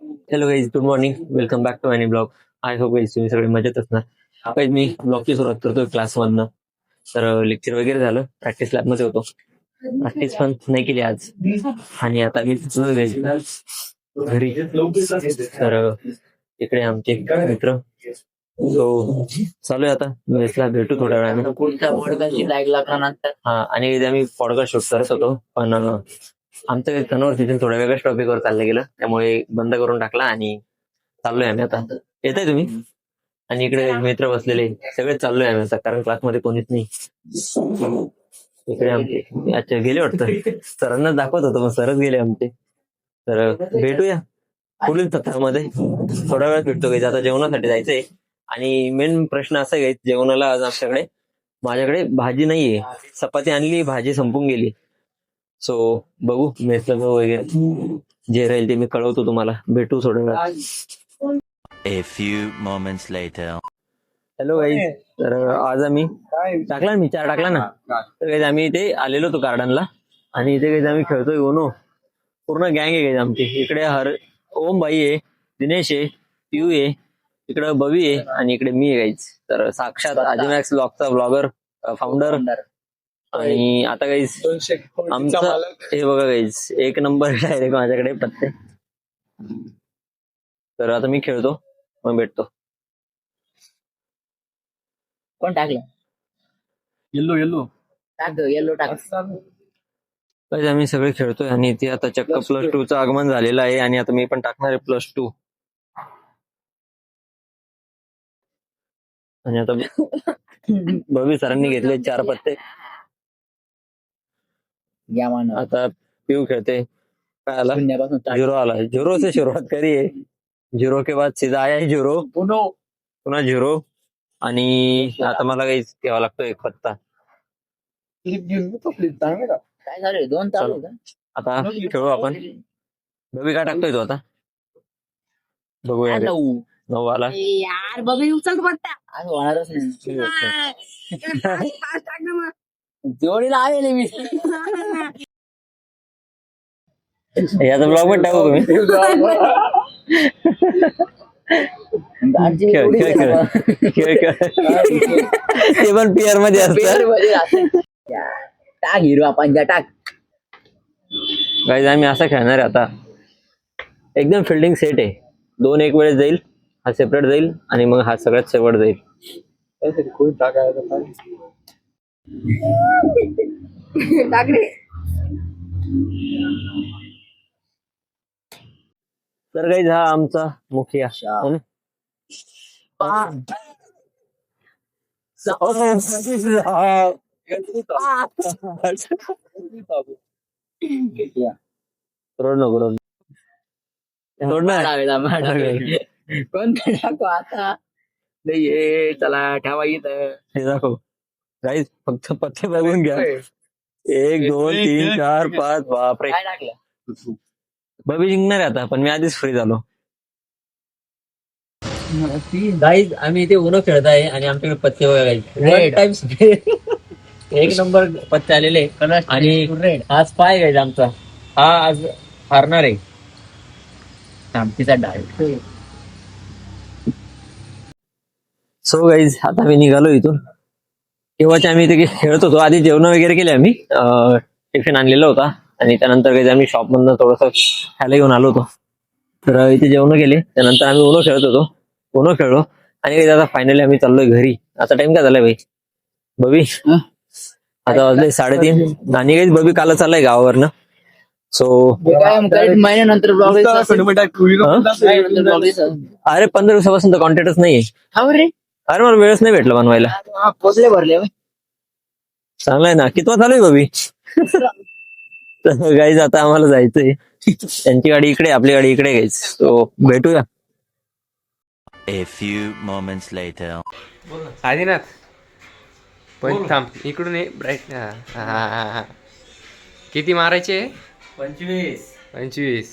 Hello guys, good morning. Welcome back to any blog. I hope guys तुम्ही सगळे मजेत असणार. गाईज मी ब्लॉगची सुरुवात करतोय क्लासमधनं. तर लेक्चर वगैरे झालं, प्रॅक्टिस लॅबमध्ये होतो. प्रॅक्टिस पण नाही केली आज. आणि आता मी घरी. तर इकडे आमचे मित्र तो चालू आहे. आता मेसला भेटू थोड्या वेळाने. पुढच्या पॉडकास्टची लाईक लागल्यानंतर हा, आणि आम्ही पॉडकास्ट शूट करत होतो, पण आमचं कन्व्हर्सेशन थोड्या वेगळ्याच टॉपिकवर चाललं गेलं, त्यामुळे बंद करून टाकला आणि चाललोय आम्ही आता. येताय तुम्ही? आणि इकडे मित्र बसलेले सगळे चाललोय आम्ही आता, कारण क्लासमध्ये कोणीच नाही. इकडे आमचे अच्छा गेले वाटतं, सरांना दाखवत होतो मग सरच गेले आमचे. तर भेटूया पुढील सत्रामध्ये, थोड्या वेळात भेटतो काही. आता जेवणासाठी जायचंय. आणि मेन प्रश्न असा आहे, जेवणाला आज आमच्याकडे माझ्याकडे भाजी नाहीये. चपाती आणली, भाजी संपून गेली. सो बघू मेसला जाऊ वगैरे, जे राहील ते मी कळवतो तुम्हाला. भेटू थोड्या वेळात. A few moments later. Hello guys, तर आज आम्ही टाकला ना, मी 4 टाकला ना. तर गाईज आम्ही इथे आलेलो होतो गार्डनला, आणि इथे गाईज आम्ही खेळतोय ओनो. पूर्ण गँग आहे गाईज आमची. इकडे ओम भाई आहे, दिनेश आहे, पियू आहे, इकडं बवी आहे, आणि इकडे मी आहे गाईज. तर साक्षात आजीमॅक्स ब्लॉगचा ब्लॉगर, फाउंडर. आणि आता गाईज आमचं हे बघा गाईज, 1 नंबर डायरेक्ट माझ्याकडे पत्ते. तर आता मी खेळतो, मग भेटतो. कोण टाकलं? येल्लो टाक येलो टाक. गाईज आम्ही सगळे खेळतोय, आणि ते आता चक्क +2चं आगमन झालेलं आहे, आणि आता मी पण टाकणार आहे +2. आणि आता बबी सरांनी घेतले 4 पत्ते. या मान आता पिऊ खेळते. काय आला? शून्यापासून start. 0 आला. 0 से सुरुवात करी है. 0 के बाद सीधा आया है 0, पुन्हा 0. आणि आता मला काही घ्यावा लागतो 1 पत्ता. काय झालं? 2 चालू का? आता खेळू आपण. बबी काय टाकतोय तो आता? बघूया. 9 आला. यार बघ उचल पट्टा. आज होणारच नाही. जोडीला आलेले मी. याचा ब्लॉग पण टाकू तुम्ही. खेळ. ते पण पेअर मध्ये असतं. टाक हिरवा पंजा टाक. गाईज आम्ही असं खेळणार आहे आता. एकदम फिल्डिंग सेट आहे. 2 एक वेळेस जाईल, हा सेपरेट जाईल, आणि मग हा सगळ्यात शेवट जाईल. टाक रे. तर गाईज हा आमचा मुखिया. रोड नको, रोड कोणता टाकू आता? नाही ये चला ठेवा इथं. हे दाखव गाईज, फक्त पत्ते बघून घ्या. 1 2 3 4 5. बापरे, काय टाकलं? बबी जिंकणार आहे आता, पण मी आधीच फ्री झालो. गाईज आम्ही इथे उनो खेळत आहे, आणि आमच्याकडे पत्ते बघा गाईज. Red. 1 नंबर पत्ते आलेले. आणि रेड हा स्पाय गाईज आमचा, हा आज हारणार आहे. आमटीचा डाळ. सो गाईज आता मी निघालो इथून. तेव्हाच आम्ही इथे खेळत होतो. आधी जेवण वगैरे केले आम्ही, टिफिन आणलेला होता, आणि त्यानंतर काही आम्ही शॉप मधनं थोडंसं खायला घेऊन आलो होतो. तर इथे जेवण केले, त्यानंतर आम्ही उनो खेळत होतो. उनो खेळलो, आणि काही आता फायनली आम्ही चाललोय घरी. आता टाइम काय झालाय भाई बबी? आता वाजले 3:30. आणि काही बबी काल चाललाय गावावरनं. सो महिन्यानंतर ब्लॉग अरे 15 दिवसापासून तर कॉन्टॅक्टच नाहीये. रे. अरे मला वेळच नाही भेटला बनवायला. पोचले भरले. चांगलाय ना. कितवा चालू आहे बबी? तर गाईज आता आम्हाला जायचंय. त्यांची गाडी इकडे, आपली गाडी इकडे गाईज. सो भेटूया. A few moments later. Adinath पण थांब इकडून ये ब्राईट. किती मारायचे? 25 25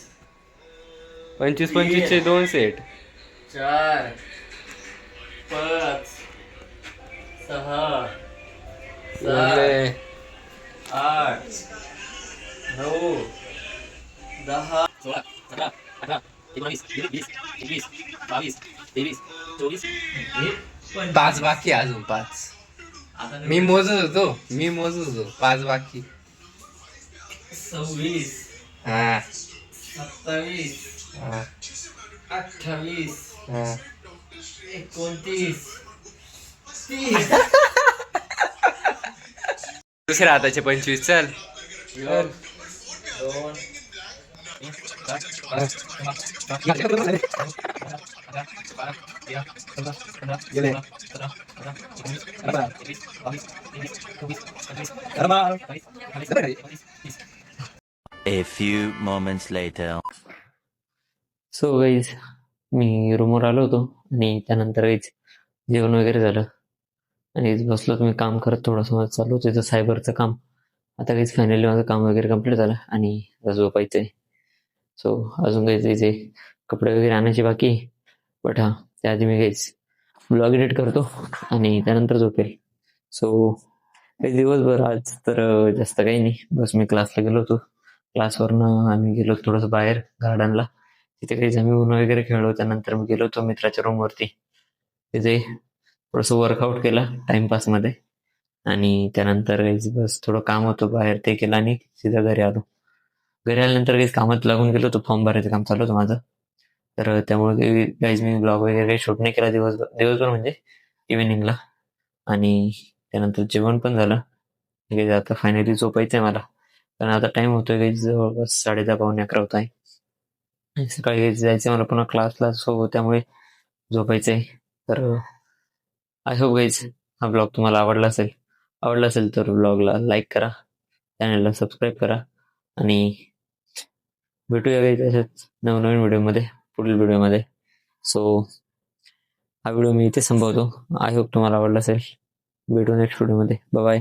25 चे 2 सेट. 4 5 6 7 8 9 10 11 12 19, 20, 21, 22, 23, 24, 5 बाकी आहे अजून 5. मी मोजत होतो 5 बाकी. 26, हा 27, हा 28, हा 29, 30. दुसऱ्या हाताचे 25 चल. 2, A few moments later. So guys मी रूमवर आलो होतो आणि त्यानंतर गाईज जेवण वगैरे झालं आणि बसलो तुम्ही काम करत थोडंसं माझं चालू होतं त्याचं सायबरचं काम. आता काहीच फायनली माझं काम वगैरे कम्प्लीट झालं आणि आता झोपायचं आहे. सो अजून काही त्याचे कपडे वगैरे आणायचे बाकी आहे. बट हां त्याआधी मी काहीच ब्लॉग एडिट करतो आणि त्यानंतर झोपेल. सो काही दिवसभर आज तर जास्त काही नाही, बस मी क्लासला गेलो होतो. क्लासवरनं आम्ही गेलो थोडंसं बाहेर गार्डनला. तिथे काही आम्ही ऊन वगैरे खेळलो. त्यानंतर मी गेलो होतो मित्राच्या रूमवरती. तिथे थोडंसं वर्कआउट केलं टाइमपासमध्ये आणि त्यानंतर काही बस थोडं काम होतं बाहेर ते केलं आणि सीधा घरी आलो. घरी आल्यानंतर काही कामात लागून गेलो होतो, फॉर्म भरायचं काम चालू होतं माझं. तर त्यामुळे काहीच मी ब्लॉग वगैरे काही शूट नाही केला दिवसभर म्हणजे इव्हिनिंगला. आणि त्यानंतर जेवण पण झालं. काही आता फायनली झोपायचं आहे मला, कारण आता टाइम होतोय काही जवळपास 10:30 पावणे 11 होत आहे. आणि सकाळी काही जायचं मला पुन्हा क्लासला, सो त्यामुळे झोपायचं आहे. तर आय होप गाईज हा ब्लॉग तुम्हाला आवडला असेल तर ब्लॉगला लाईक करा, चॅनलला सबस्क्राईब करा आणि भेटूया काही तसेच नवनवीन व्हिडिओमध्ये पुढील व्हिडिओमध्ये. सो हा व्हिडिओ मी इथे संपवतो. आय होप तुम्हाला आवडला असेल. भेटू नेक्स्ट व्हिडिओमध्ये. बाय.